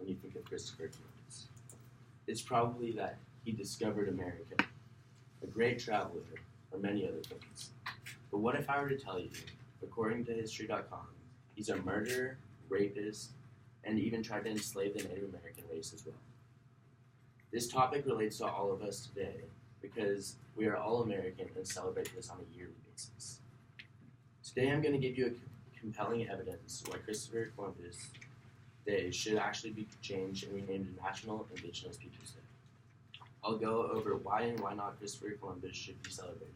when you think of Christopher Columbus? It's probably that he discovered America, a great traveler, or many other things. But what if I were to tell you, according to History.com, he's a murderer, rapist, and even tried to enslave the Native American race as well? This topic relates to all of us today because we are all American and celebrate this on a yearly basis. Today I'm going to give you a compelling evidence why Christopher Columbus Day should actually be changed and renamed National Indigenous Peoples Day. I'll go over why and why not Christopher Columbus should be celebrated,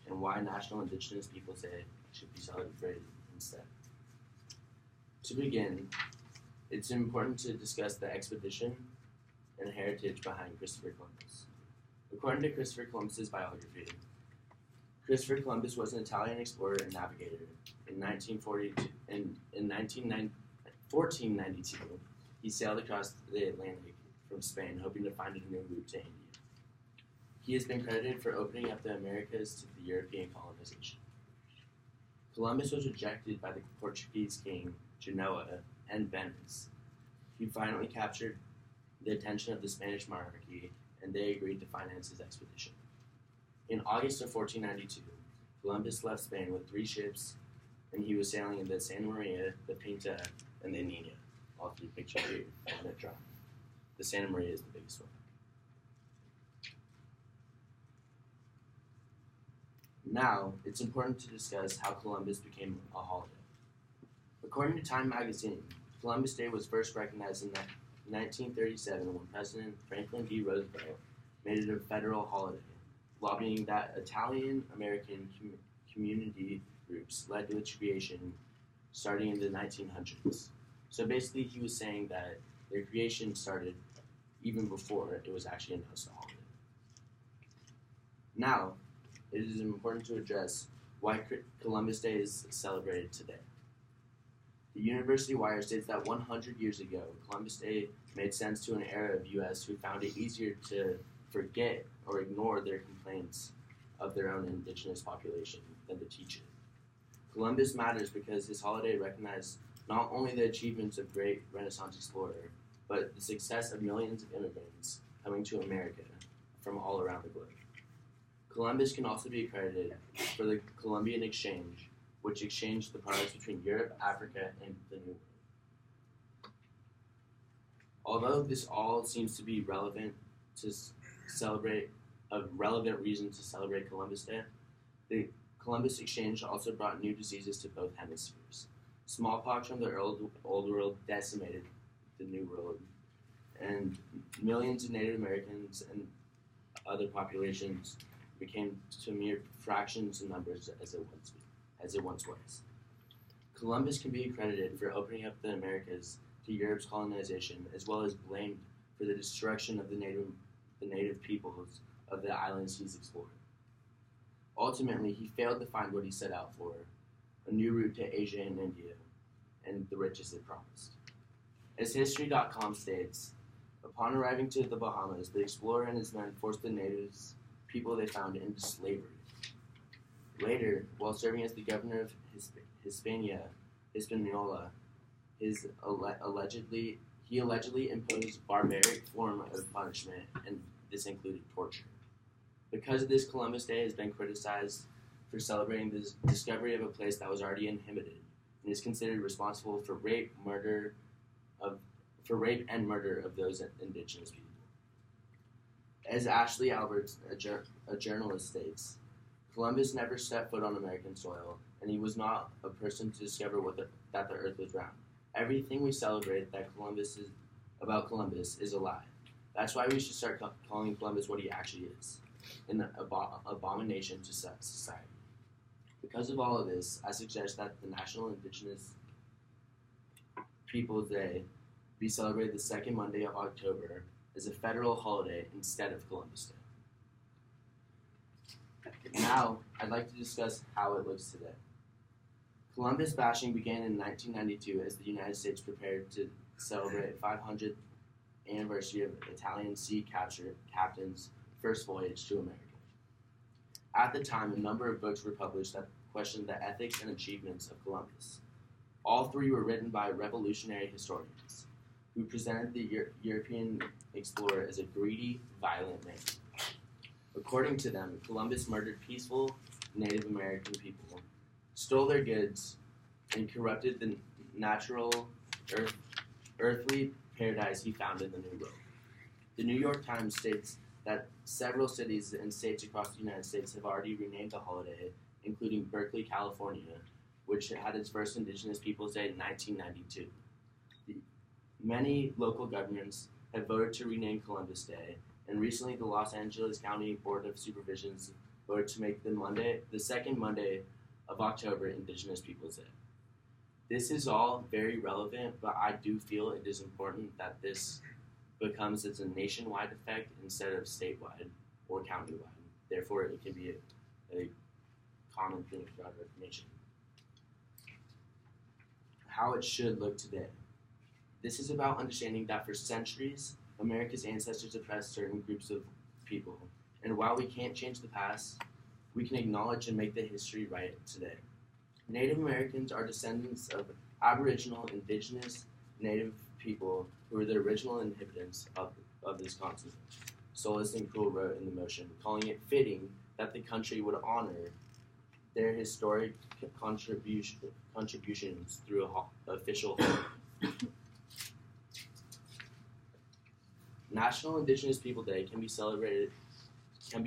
and why National Indigenous Peoples Day should be celebrated instead. To begin, it's important to discuss the expedition and heritage behind Christopher Columbus. According to Christopher Columbus's biography, Christopher Columbus was an Italian explorer and navigator. In 1492, he sailed across the Atlantic from Spain, hoping to find a new route to India. He has been credited for opening up the Americas to the European colonization. Columbus was rejected by the Portuguese king Genoa and Venice. He finally captured the attention of the Spanish monarchy, and they agreed to finance his expedition. In August of 1492, Columbus left Spain with 3 ships, and he was sailing in the Santa Maria, the Pinta, and the Nina. All 3 pictured here on that drawing. The Santa Maria is the biggest one. Now, it's important to discuss how Columbus became a holiday. According to Time magazine, Columbus Day was first recognized in 1937 when President Franklin D. Roosevelt made it a federal holiday, lobbying that Italian-American community groups led to its creation starting in the 1900s. So basically, he was saying that their creation started even before it was actually announced a holiday. Now, it is important to address why Columbus Day is celebrated today. The University Wire states that 100 years ago, Columbus Day made sense to an era of U.S. who found it easier to forget or ignore their complaints of their own indigenous population than to teach it. Columbus matters because his holiday recognized not only the achievements of great Renaissance explorer, but the success of millions of immigrants coming to America from all around the globe. Columbus can also be credited for the Columbian Exchange, which exchanged the products between Europe, Africa, and the New World. Although this all seems to be relevant to celebrate, a relevant reason to celebrate Columbus Day, the Columbus Exchange also brought new diseases to both hemispheres. Smallpox from the old world decimated the New World, and millions of Native Americans and other populations became to mere fractions in numbers as it once was. Columbus can be credited for opening up the Americas to Europe's colonization, as well as blamed for the destruction of the native peoples of the islands he's explored. Ultimately, he failed to find what he set out for, a new route to Asia and India, and the riches it promised. As History.com states, upon arriving to the Bahamas, the explorer and his men forced the natives people they found into slavery. Later, while serving as the governor of Hispaniola, he allegedly imposed barbaric form of punishment, and this included torture. Because of this, Columbus Day has been criticized for celebrating the discovery of a place that was already inhabited, and is considered responsible for rape and murder of those indigenous people. As Ashley Alberts, a journalist, states, Columbus never stepped foot on American soil, and he was not a person to discover that the earth was round. Everything we celebrate about Columbus is a lie. That's why we should start calling Columbus what he actually is, an abomination to society. Because of all of this, I suggest that the National Indigenous Peoples Day be celebrated the second Monday of October as a federal holiday instead of Columbus Day. Now, I'd like to discuss how it looks today. Columbus bashing began in 1992 as the United States prepared to celebrate 500th anniversary of Italian sea captain's first voyage to America. At the time, a number of books were published that questioned the ethics and achievements of Columbus. All 3 were written by revolutionary historians who presented the European explorer as a greedy, violent man. According to them, Columbus murdered peaceful Native American people, stole their goods, and corrupted the natural, earthly paradise he found in the New World. The New York Times states that several cities and states across the United States have already renamed the holiday, including Berkeley, California, which had its first Indigenous Peoples Day in 1992. Many local governments have voted to rename Columbus Day, and recently the Los Angeles County Board of Supervision voted to make the second Monday of October, Indigenous Peoples Day. This is all very relevant, but I do feel it is important that this becomes a nationwide effect instead of statewide or countywide. Therefore, it can be a common thing throughout our nation. How it should look today. This is about understanding that for centuries, America's ancestors oppressed certain groups of people. And while we can't change the past, we can acknowledge and make the history right today. Native Americans are descendants of Aboriginal, Indigenous, Native people who were the original inhabitants of this continent. Solis and Krul wrote in the motion, calling it fitting that the country would honor their historic contributions through an official holiday. National Indigenous People Day can be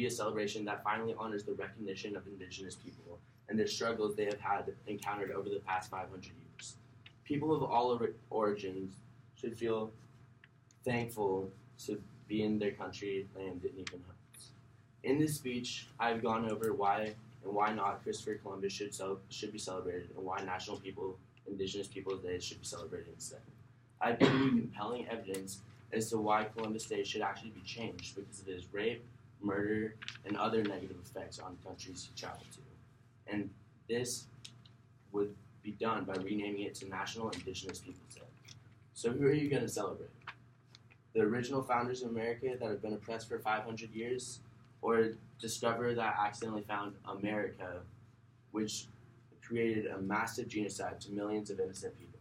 a celebration that finally honors the recognition of Indigenous people and their struggles they have encountered over the past 500 years. People of all origins should feel thankful to be in their country, land, and even homes. In this speech, I've gone over why and why not Christopher Columbus should be celebrated, and why Indigenous Peoples Day should be celebrated instead. I've given you compelling evidence as to why Columbus Day should actually be changed because of his rape, murder, and other negative effects on countries he traveled to. And this would be done by renaming it to National Indigenous Peoples Day. So who are you going to celebrate? The original founders of America that have been oppressed for 500 years? Or discoverer that accidentally found America, which created a massive genocide to millions of innocent people?